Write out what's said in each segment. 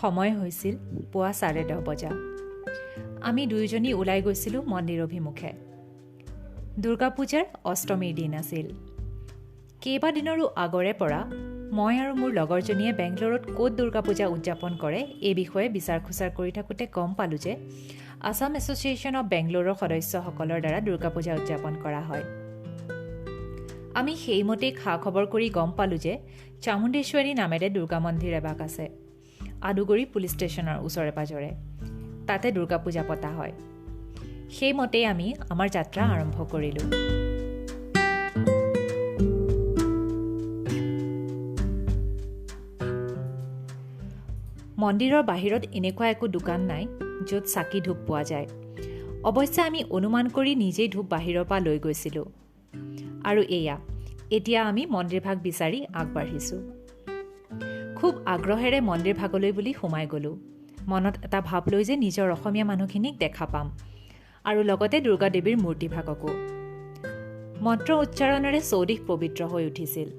সময় হৈছিল পুৱা 10:30 বজা। আমি দুয়োজনী ওলাই গৈছিলোঁ মন্দিৰ অভিমুখে। দুৰ্গা পূজাৰ অষ্টমীৰ দিন আছিল। কেইবাদিনৰো আগৰে পৰা মই আৰু মোৰ লগৰজনীয়ে বেংগলুৰুত ক'ত দুৰ্গা পূজা উদযাপন কৰে এই বিষয়ে বিচাৰ খোচাৰ কৰি থাকোঁতে গম পালোঁ যে আছাম এছ'চিয়েশ্যন অৱ বেংগলুৰুৰ সদস্যসকলৰ দ্বাৰা দুৰ্গা পূজা উদযাপন কৰা হয়। আমি সেইমতেই খা খবৰ কৰি গম পালোঁ যে চামুণ্ডেশ্বৰী নামেৰে দুৰ্গা মন্দিৰ এভাগ আছে আদুগুৰি পুলিচ ষ্টেচনৰ ওচৰে পাজৰে। তাতে দুৰ্গা পূজা পতা হয়। সেইমতেই আমি আমাৰ যাত্ৰা আৰম্ভ কৰিলোঁ। মন্দিৰৰ বাহিৰত এনেকুৱা একো দোকান নাই য'ত চাকি ধূপ পোৱা যায়। অৱশ্যে আমি অনুমান কৰি নিজেই ধূপ বাহিৰৰ পৰা লৈ গৈছিলোঁ। আৰু এতিয়া আমি মন্দিৰভাগ বিচাৰি আগবাঢ়িছোঁ। খুব আগ্ৰহেৰে মন্দিৰভাগলৈ বুলি সোমাই গ'লোঁ। মনত এটা ভাৱ লৈ যে নিজৰ অসমীয়া মানুহখিনিক দেখা পাম আৰু লগতে দুৰ্গা দেৱীৰ মূৰ্তিভাগকো। মন্ত্ৰ উচ্চাৰণেৰে চৌদিশ পবিত্ৰ হৈ উঠিছিল।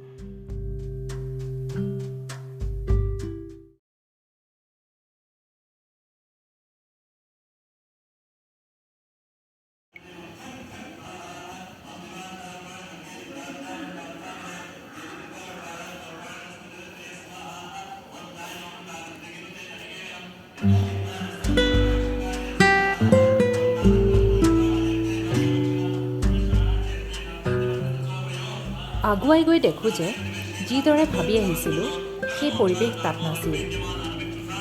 আগুৱাই গৈ দেখোঁ যে যিদৰে ভাবি আহিছিলোঁ সেই পৰিৱেশ তাত নাছিল।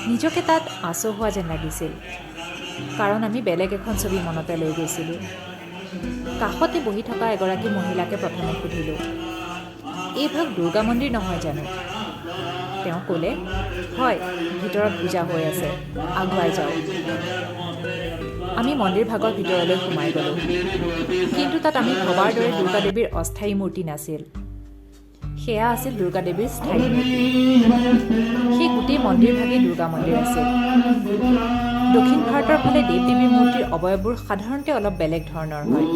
নিজকে তাত আচহুৱা যেন লাগিছিল, কাৰণ আমি বেলেগ এখন ছবি মনতে লৈ গৈছিলোঁ। কাষতে বহি থকা এগৰাকী মহিলাকে প্ৰথমে সুধিলোঁ, এইভাগ দুৰ্গা মন্দিৰ নহয় জানো? তেওঁ ক'লে, হয়, ভিতৰত পূজা হৈ আছে, আগুৱাই যাওক। আমি মন্দিৰভাগৰ ভিতৰলৈ সোমাই গ'লোঁ। কিন্তু তাত আমি ভবাৰ দৰে দুৰ্গা দেৱীৰ অস্থায়ী মূৰ্তি নাছিল। সেয়া আছিল দুৰ্গা দেৱীৰ স্থায়ী মূৰ্তি। সেই গোটেই মন্দিৰভাগেই দুৰ্গা মন্দিৰ আছিল। দক্ষিণ ভাৰতৰ ফালে দেৱ দেৱীৰ মূৰ্তিৰ অৱয়ৱবোৰ সাধাৰণতে অলপ বেলেগ ধৰণৰ হয়।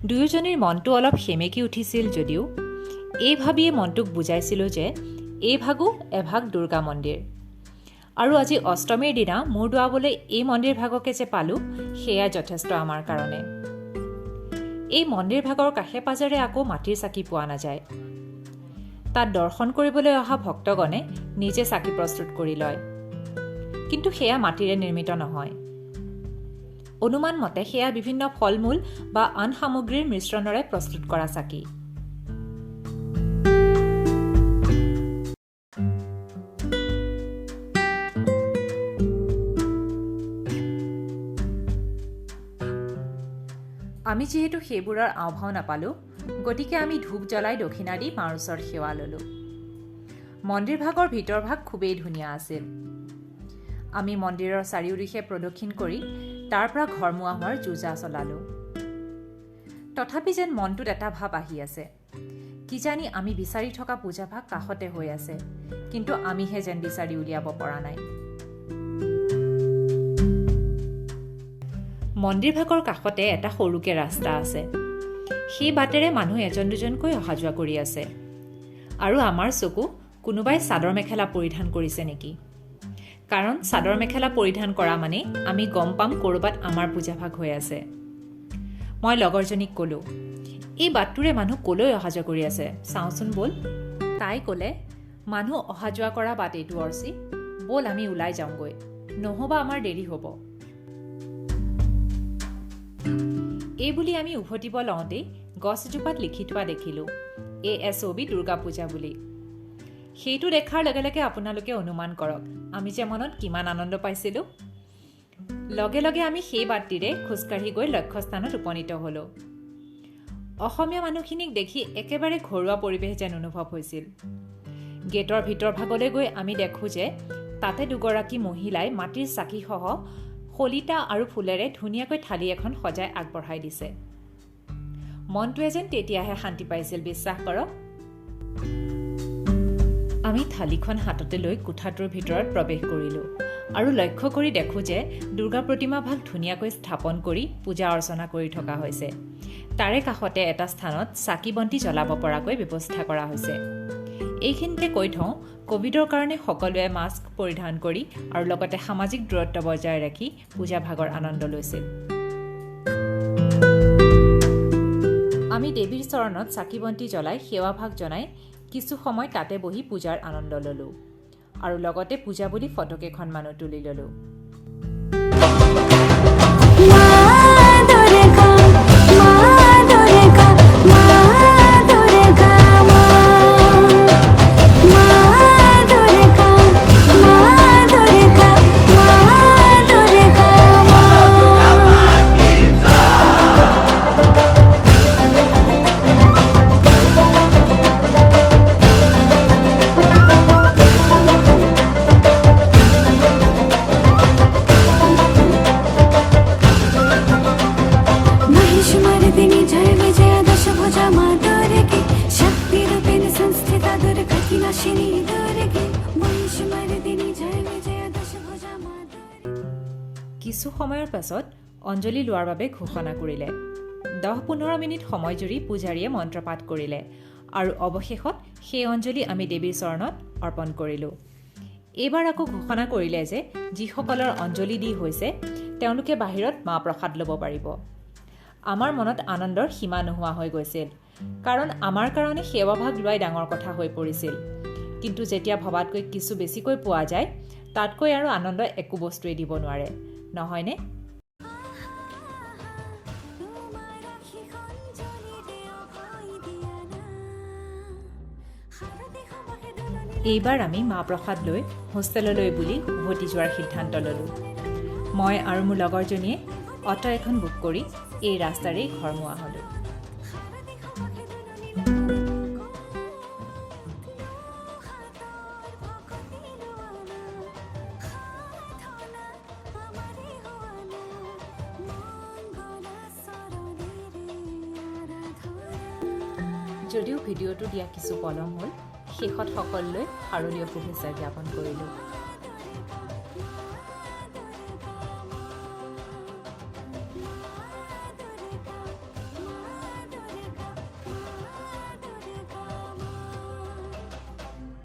দুয়োজনীৰ মনটো অলপ সেমেকি উঠিছিল যদিও এই ভাবিয়ে মনটোক বুজাইছিলোঁ যে এইভাগো এভাগ দুৰ্গা মন্দিৰ। আৰু আজি অষ্টমীৰ দিনা মূৰ দোৱাবলৈ এই মন্দিৰভাগকে যে পালোঁ সেয়া যথেষ্ট আমাৰ কাৰণে। এই মন্দিৰভাগৰ কাষে পাজৰে আকৌ মাটিৰ চাকি পোৱা নাযায়। তাত দৰ্শন কৰিবলৈ অহা ভক্তগণে নিজে চাকি প্ৰস্তুত কৰি লয়, কিন্তু সেয়া মাটিৰে নিৰ্মিত নহয়। অনুমান মতে সেয়া বিভিন্ন ফল মূল বা আন সামগ্ৰীৰ মিশ্ৰণেৰে প্ৰস্তুত কৰা চাকি। আমি যিহেতু সেইবোৰৰ আওভাও নাপালোঁ, গতিকে আমি ধূপ জ্বলাই দক্ষিণা দি মাৰ ওচৰত সেৱা ল'লোঁ। মন্দিৰভাগৰ ভিতৰভাগ খুবেই ধুনীয়া আছিল। আমি মন্দিৰৰ চাৰিওদিশে প্ৰদক্ষিণ কৰি তাৰ পৰা ঘৰমুৱা হোৱাৰ যোজা চলালোঁ। তথাপি যেন মনটোত এটা ভাৱ আহি আছে, কিজানি আমি বিচাৰি থকা পূজাভাগ কাষতে হৈ আছে, কিন্তু আমিহে যেন বিচাৰি উলিয়াব পৰা নাই। মন্দিৰভাগৰ কাষতে এটা সৰুকে ৰাস্তা আছে। সেই বাটেৰে মানুহ এজন দুজনকৈ অহা যোৱা কৰি আছে। আৰু আমাৰ চকু কোনোবাই চাদৰ মেখেলা পৰিধান কৰিছে নেকি? কাৰণ চাদৰ মেখেলা পৰিধান কৰা মানে আমি গম পাম ক'ৰবাত আমাৰ পূজাভাগ হৈ আছে। মই লগৰজনীক ক'লোঁ, এই বাটটোৰে মানুহ ক'লৈ অহা যোৱা কৰি আছে, চাওঁচোন ব'ল। তাই ক'লে, মানুহ অহা যোৱা কৰা বাট এইটো অৰ্চি, ব'ল আমি ওলাই যাওঁগৈ, নহ'বা আমাৰ দেৰি হ'ব। এইবুলি আমি উভতিব লওঁতেই গছজোপাত লিখি থোৱা দেখিলোঁ, ASOB দুৰ্গা পূজা বুলি। সেইটো দেখাৰ লগে লগে আপোনালোকে অনুমান কৰক আমি যে মনত কিমান আনন্দ পাইছিলোঁ। লগে লগে আমি সেই বাটটিৰে খোজকাঢ়ি গৈ লক্ষ্যস্থানত উপনীত হ'লোঁ। অসমীয়া মানুহখিনিক দেখি একেবাৰে ঘৰুৱা পৰিৱেশ যেন অনুভৱ হৈছিল। গেটৰ ভিতৰ ভাগলৈ গৈ আমি দেখোঁ যে তাতে দুগৰাকী মহিলাই মাটিৰ চাকিসহ শলিতা আৰু ফুলেৰে ধুনীয়াকৈ থালি এখন সজাই আগবঢ়াই দিছে। মনটোৱে যেন তেতিয়াহে শান্তি পাইছিল, বিশ্বাস কৰক। আমি থালিখন হাততে লৈ কোঠাটোৰ ভিতৰত প্ৰৱেশ কৰিলোঁ আৰু লক্ষ্য কৰি দেখোঁ যে দুৰ্গা প্ৰতিমাভাগ ধুনীয়াকৈ স্থাপন কৰি পূজা অৰ্চনা কৰি থকা হৈছে। তাৰে কাষতে এটা স্থানত চাকি বন্তি জ্বলাব পৰাকৈ ব্যৱস্থা কৰা হৈছে। এইখিনিতে কৈ থওঁ, কোভিডৰ কাৰণে সকলোৱে মাস্ক পৰিধান কৰি আৰু লগতে সামাজিক দূৰত্ব বজাই ৰাখি পূজা ভাগৰ আনন্দ লৈছিল। আমি দেৱীৰ চৰণত চাকি বন্তি জ্বলাই সেৱাভাগ জনাই কিছু সময় তাতে বহি পূজাৰ আনন্দ ল'লোঁ আৰু লগতে পূজা বুলি ফটোকেইখনমানো তুলি ল'লোঁ। কিছু সময়ৰ পাছত অঞ্জলি লোৱাৰ বাবে ঘোষণা কৰিলে। 10-15 মিনিট সময় জুৰি পূজাৰীয়ে মন্ত্ৰপাঠ কৰিলে আৰু অৱশেষত সেই অঞ্জলি আমি দেৱীৰ চৰণত অৰ্পণ কৰিলোঁ। এইবাৰ আকৌ ঘোষণা কৰিলে যে যিসকলৰ অঞ্জলি দি হৈছে তেওঁলোকে বাহিৰত মাহ প্ৰসাদ ল'ব পাৰিব। আমাৰ মনত আনন্দৰ সীমা নোহোৱা হৈ গৈছিল, কাৰণ আমাৰ কাৰণে সেৱাভাগ লোৱাই ডাঙৰ কথা হৈ পৰিছিল। কিন্তু যেতিয়া ভবাতকৈ কিছু বেছিকৈ পোৱা যায়, তাতকৈ আৰু আনন্দ একো বস্তুৱে দিব নোৱাৰে, নহয়নে? এইবাৰ আমি মাহ প্ৰসাদ লৈ হোষ্টেললৈ বুলি উভতি যোৱাৰ সিদ্ধান্ত ল'লোঁ। মই আৰু মোৰ লগৰজনীয়ে অটো এখন বুক কৰি এই ৰাস্তাৰেই ঘৰমুৱা হ'লোঁ। যদিও ভিডিঅ'টো দিয়া কিছু পলম হ'ল, শেষত সকলোলৈ শাৰদীয় শুভেচ্ছা জ্ঞাপন কৰিলোঁ।